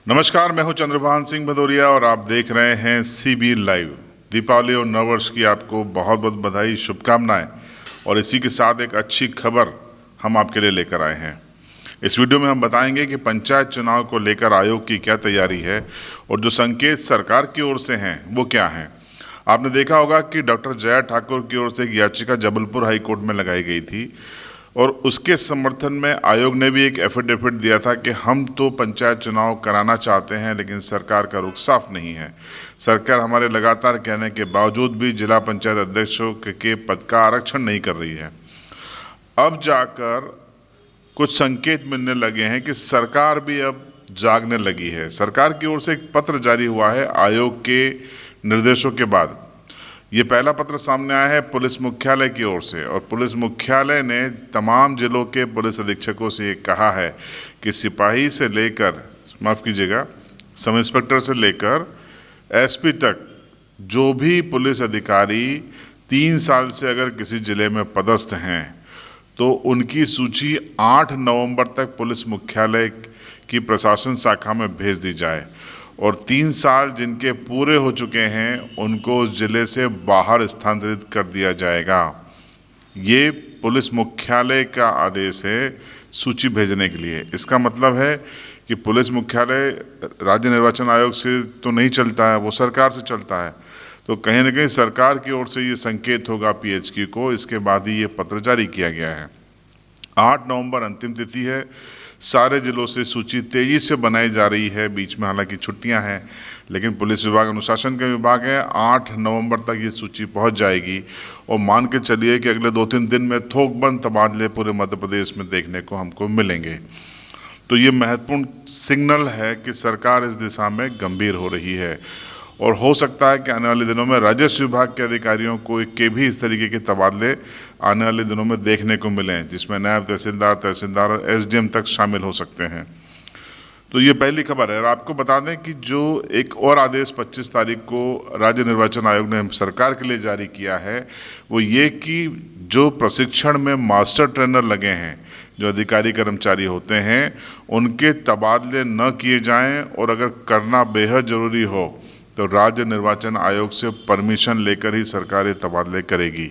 नमस्कार, मैं हूं चंद्रभान सिंह भदौरिया और आप देख रहे हैं सीबी लाइव। दीपावली और नववर्ष की आपको बहुत बहुत बधाई, शुभकामनाएं। और इसी के साथ एक अच्छी खबर हम आपके लिए लेकर आए हैं। इस वीडियो में हम बताएंगे कि पंचायत चुनाव को लेकर आयोग की क्या तैयारी है और जो संकेत सरकार की ओर से हैं वो क्या हैं। आपने देखा होगा कि डॉक्टर जया ठाकुर की ओर से एक याचिका जबलपुर हाई कोर्ट में लगाई गई थी और उसके समर्थन में आयोग ने भी एक एफिडेविट दिया था कि हम तो पंचायत चुनाव कराना चाहते हैं, लेकिन सरकार का रुख साफ नहीं है। सरकार हमारे लगातार कहने के बावजूद भी जिला पंचायत अध्यक्षों के पद का आरक्षण नहीं कर रही है। अब जाकर कुछ संकेत मिलने लगे हैं कि सरकार भी अब जागने लगी है। सरकार की ओर से एक पत्र जारी हुआ है आयोग के निर्देशों के बाद। ये पहला पत्र सामने आया है पुलिस मुख्यालय की ओर से, और पुलिस मुख्यालय ने तमाम जिलों के पुलिस अधीक्षकों से ये कहा है कि सिपाही से लेकर, माफ़ कीजिएगा, सब इंस्पेक्टर से लेकर एसपी तक जो भी पुलिस अधिकारी 3 साल से अगर किसी जिले में पदस्थ हैं तो उनकी सूची 8 नवंबर तक पुलिस मुख्यालय की प्रशासन शाखा में भेज दी जाए, और 3 साल जिनके पूरे हो चुके हैं उनको उस जिले से बाहर स्थानांतरित कर दिया जाएगा। ये पुलिस मुख्यालय का आदेश है सूची भेजने के लिए। इसका मतलब है कि पुलिस मुख्यालय राज्य निर्वाचन आयोग से तो नहीं चलता है, वो सरकार से चलता है। तो कहीं ना कहीं सरकार की ओर से ये संकेत होगा पीएचक्यू को। इसके बाद ही ये पत्र जारी किया गया है। 8 नवंबर अंतिम तिथि है। सारे जिलों से सूची तेज़ी से बनाई जा रही है। बीच में हालांकि छुट्टियां हैं, लेकिन पुलिस विभाग अनुशासन का विभाग है। 8 नवंबर तक ये सूची पहुंच जाएगी, और मान के चलिए कि अगले 2-3 दिन में थोकबंद तबादले पूरे मध्य प्रदेश में देखने को हमको मिलेंगे। तो ये महत्वपूर्ण सिग्नल है कि सरकार इस दिशा में गंभीर हो रही है, और हो सकता है कि आने वाले दिनों में राजस्व विभाग के अधिकारियों के भी इस तरीके के तबादले आने वाले दिनों में देखने को मिलें, जिसमें नायब तहसीलदार और एसडीएम तक शामिल हो सकते हैं। तो ये पहली खबर है। और आपको बता दें कि जो एक और आदेश 25 तारीख को राज्य निर्वाचन आयोग ने सरकार के लिए जारी किया है, वो ये कि जो प्रशिक्षण में मास्टर ट्रेनर लगे हैं, जो अधिकारी कर्मचारी होते हैं, उनके तबादले न किए जाएं, और अगर करना बेहद ज़रूरी हो तो राज्य निर्वाचन आयोग से परमिशन लेकर ही सरकार ये तबादले करेगी।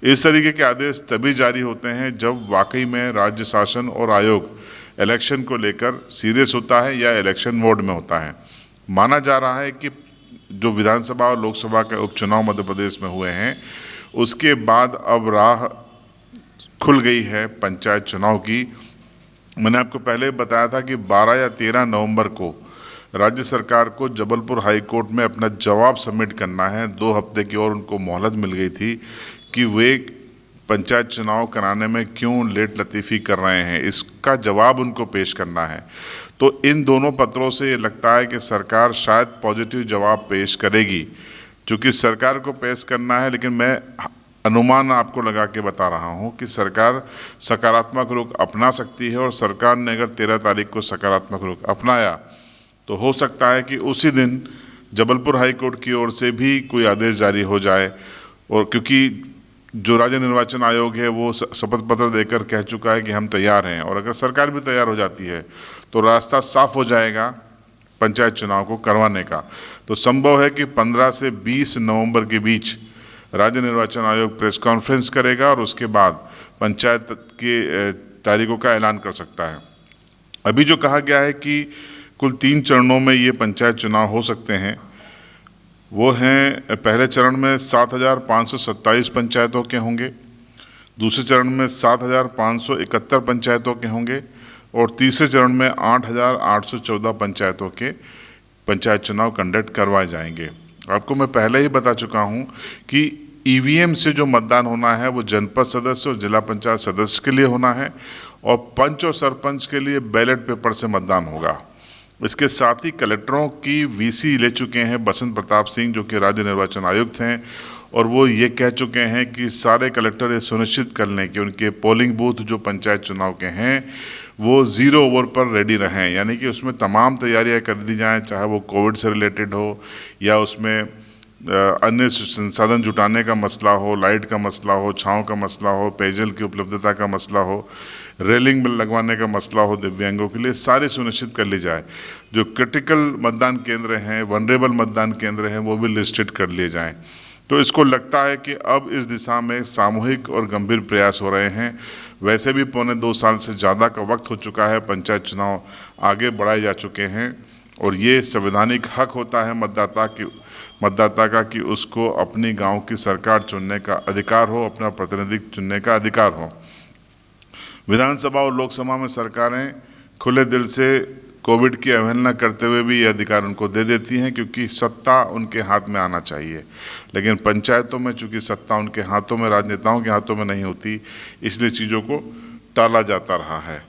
इस तरीके के आदेश तभी जारी होते हैं जब वाकई में राज्य शासन और आयोग इलेक्शन को लेकर सीरियस होता है या इलेक्शन मोड में होता है। माना जा रहा है कि जो विधानसभा और लोकसभा के उपचुनाव मध्य प्रदेश में हुए हैं, उसके बाद अब राह खुल गई है पंचायत चुनाव की। मैंने आपको पहले बताया था कि 12 या 13 नवंबर को राज्य सरकार को जबलपुर हाई कोर्ट में अपना जवाब सबमिट करना है। 2 हफ्ते की और उनको मोहलत मिल गई थी कि वे पंचायत चुनाव कराने में क्यों लेट लतीफ़ी कर रहे हैं, इसका जवाब उनको पेश करना है। तो इन दोनों पत्रों से ये लगता है कि सरकार शायद पॉजिटिव जवाब पेश करेगी, क्योंकि सरकार को पेश करना है। लेकिन मैं अनुमान आपको लगा के बता रहा हूँ कि सरकार सकारात्मक रुख अपना सकती है, और सरकार ने अगर 13 तारीख को सकारात्मक रुख अपनाया तो हो सकता है कि उसी दिन जबलपुर हाई कोर्ट की ओर से भी कोई आदेश जारी हो जाए। और क्योंकि जो राज्य निर्वाचन आयोग है वो शपथ पत्र देकर कह चुका है कि हम तैयार हैं, और अगर सरकार भी तैयार हो जाती है तो रास्ता साफ हो जाएगा पंचायत चुनाव को करवाने का। तो संभव है कि 15 से 20 नवंबर के बीच राज्य निर्वाचन आयोग प्रेस कॉन्फ्रेंस करेगा, और उसके बाद पंचायत के तारीखों का ऐलान कर सकता है। अभी जो कहा गया है कि कुल 3 चरणों में ये पंचायत चुनाव हो सकते हैं, वो हैं, पहले चरण में 7,527 पंचायतों के होंगे, दूसरे चरण में 7,571 पंचायतों के होंगे, और तीसरे चरण में 8,814 पंचायतों के पंचायत चुनाव कंडक्ट करवाए जाएंगे। आपको मैं पहले ही बता चुका हूँ कि ईवीएम से जो मतदान होना है वो जनपद सदस्य और जिला पंचायत सदस्य के लिए होना है, और पंच और सरपंच के लिए बैलेट पेपर से मतदान होगा। इसके साथ ही कलेक्टरों की वीसी ले चुके हैं बसंत प्रताप सिंह, जो कि राज्य निर्वाचन आयुक्त हैं, और वो ये कह चुके हैं कि सारे कलेक्टर ये सुनिश्चित कर लें कि उनके पोलिंग बूथ जो पंचायत चुनाव के हैं वो 0 ओवर पर रेडी रहें, यानी कि उसमें तमाम तैयारियां कर दी जाएं, चाहे वो कोविड से रिलेटेड हो या उसमें अन्य संसाधन जुटाने का मसला हो, लाइट का मसला हो, छाँव का मसला हो, पेयजल की उपलब्धता का मसला हो, रेलिंग लगवाने का मसला हो दिव्यांगों के लिए, सारी सुनिश्चित कर ली जाए। जो क्रिटिकल मतदान केंद्र हैं, वनरेबल मतदान केंद्र हैं, वो भी लिस्टेड कर लिए जाएं। तो इसको लगता है कि अब इस दिशा में सामूहिक और गंभीर प्रयास हो रहे हैं। वैसे भी 2.25 साल से ज़्यादा का वक्त हो चुका है, पंचायत चुनाव आगे बढ़ाए जा चुके हैं और ये संवैधानिक हक होता है मतदाता का कि उसको अपनी गांव की सरकार चुनने का अधिकार हो, अपना प्रतिनिधि चुनने का अधिकार हो। विधानसभा और लोकसभा में सरकारें खुले दिल से कोविड की अवहेलना करते हुए भी ये अधिकार उनको दे देती हैं, क्योंकि सत्ता उनके हाथ में आना चाहिए। लेकिन पंचायतों में चूंकि सत्ता उनके हाथों में, राजनेताओं के हाथों में नहीं होती, इसलिए चीज़ों को टाला जाता रहा है।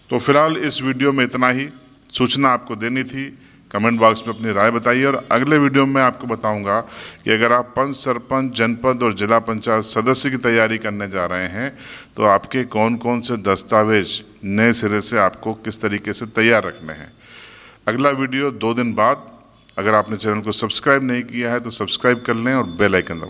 तो फिलहाल इस वीडियो में इतना ही सूचना आपको देनी थी। कमेंट बॉक्स में अपनी राय बताइए और अगले वीडियो में मैं आपको बताऊंगा कि अगर आप पंच, सरपंच, जनपद और जिला पंचायत सदस्य की तैयारी करने जा रहे हैं तो आपके कौन कौन से दस्तावेज नए सिरे से आपको किस तरीके से तैयार रखने हैं। अगला वीडियो 2 दिन बाद। अगर आपने चैनल को सब्सक्राइब नहीं किया है तो सब्सक्राइब कर लें और बेल आइकन दबाएं।